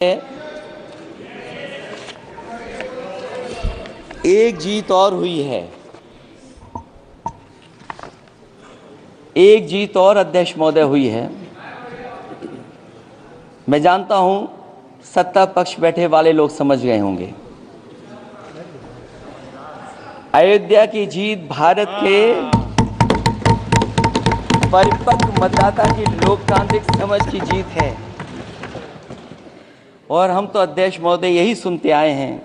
एक जीत और हुई है। एक जीत और अध्यक्ष महोदय हुई है। मैं जानता हूं सत्ता पक्ष बैठे वाले लोग समझ गए होंगे। अयोध्या की जीत भारत के परिपक्व मतदाता की लोकतांत्रिक समझ की जीत है और हम तो अध्यक्ष महोदय यही सुनते आए हैं,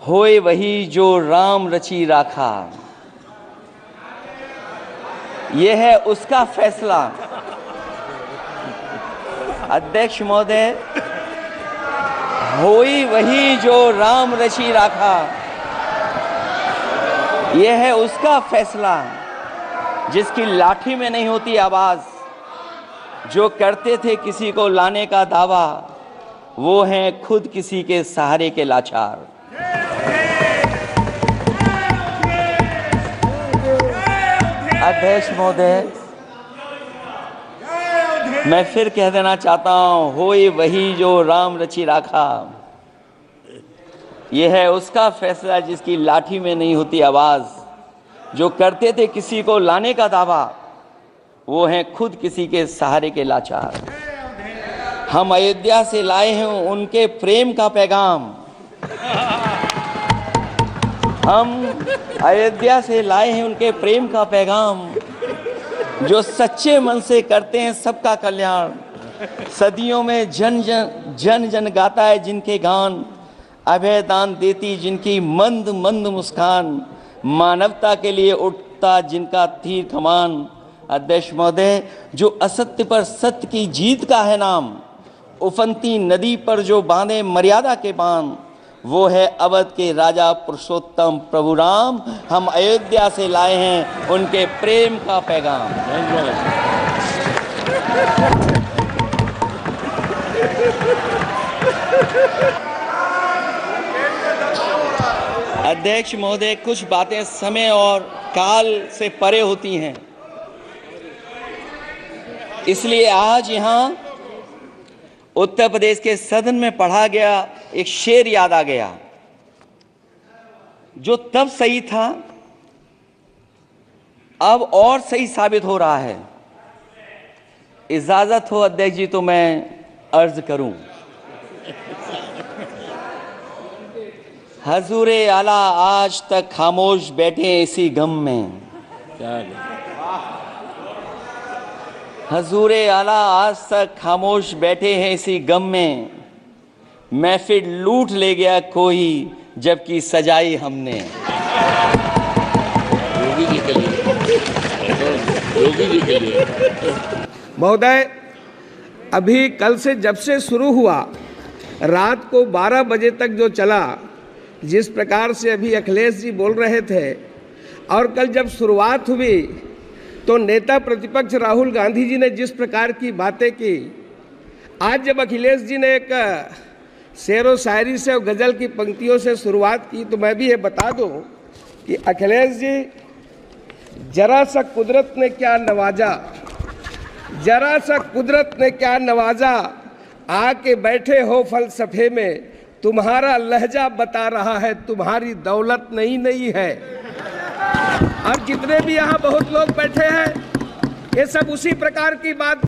होए वही जो राम रची राखा। यह है उसका फैसला। अध्यक्ष महोदय, होई वही जो राम रची राखा, यह है उसका फैसला जिसकी लाठी में नहीं होती आवाज। जो करते थे किसी को लाने का दावा, वो हैं खुद किसी के सहारे के लाचार। अध्यक्ष महोदय, मैं फिर कह देना चाहता हूं, होए वही जो राम रची राखा। यह है उसका फैसला जिसकी लाठी में नहीं होती आवाज। जो करते थे किसी को लाने का दावा, वो हैं खुद किसी के सहारे के लाचार। हम अयोध्या से लाए हैं उनके प्रेम का पैगाम। हम अयोध्या से लाए हैं उनके प्रेम का पैगाम, जो सच्चे मन से करते हैं सबका कल्याण। सदियों में जन जन गाता है जिनके गान, अभय दान देती जिनकी मंद मंद मुस्कान। मानवता के लिए उठता जिनका तीर कमान। अध्यक्ष महोदय, जो असत्य पर सत्य की जीत का है नाम, उफनती नदी पर जो बांधे मर्यादा के बांध, वो है अवध के राजा पुरुषोत्तम प्रभु राम। हम अयोध्या से लाए हैं उनके प्रेम का पैगाम। अध्यक्ष महोदय, कुछ बातें समय और काल से परे होती हैं, इसलिए आज यहां उत्तर प्रदेश के सदन में पढ़ा गया एक शेर याद आ गया, जो तब सही था अब और सही साबित हो रहा है। इजाजत हो अध्यक्ष जी तो मैं अर्ज करूं। हजूरे आला आज तक खामोश बैठे इसी गम में। हजूरे आला आज तक खामोश बैठे हैं इसी गम में। महफिल लूट ले गया कोई जबकि सजाई हमने। योगी जी के लिए, योगी जी के लिए। महोदय, अभी कल से जब से शुरू हुआ, रात को 12 बजे तक जो चला, जिस प्रकार से अभी अखिलेश जी बोल रहे थे, और कल जब शुरुआत हुई तो नेता प्रतिपक्ष राहुल गांधी जी ने जिस प्रकार की बातें की, आज जब अखिलेश जी ने एक शेरो शायरी से और गज़ल की पंक्तियों से शुरुआत की, तो मैं भी ये बता दूं कि अखिलेश जी, जरा सा कुदरत ने क्या नवाजा, जरा सा कुदरत ने क्या नवाजा, आके बैठे हो फलसफे में, तुम्हारा लहजा बता रहा है तुम्हारी दौलत नहीं है। और जितने भी यहाँ बहुत लोग बैठे हैं, ये सब उसी प्रकार की बात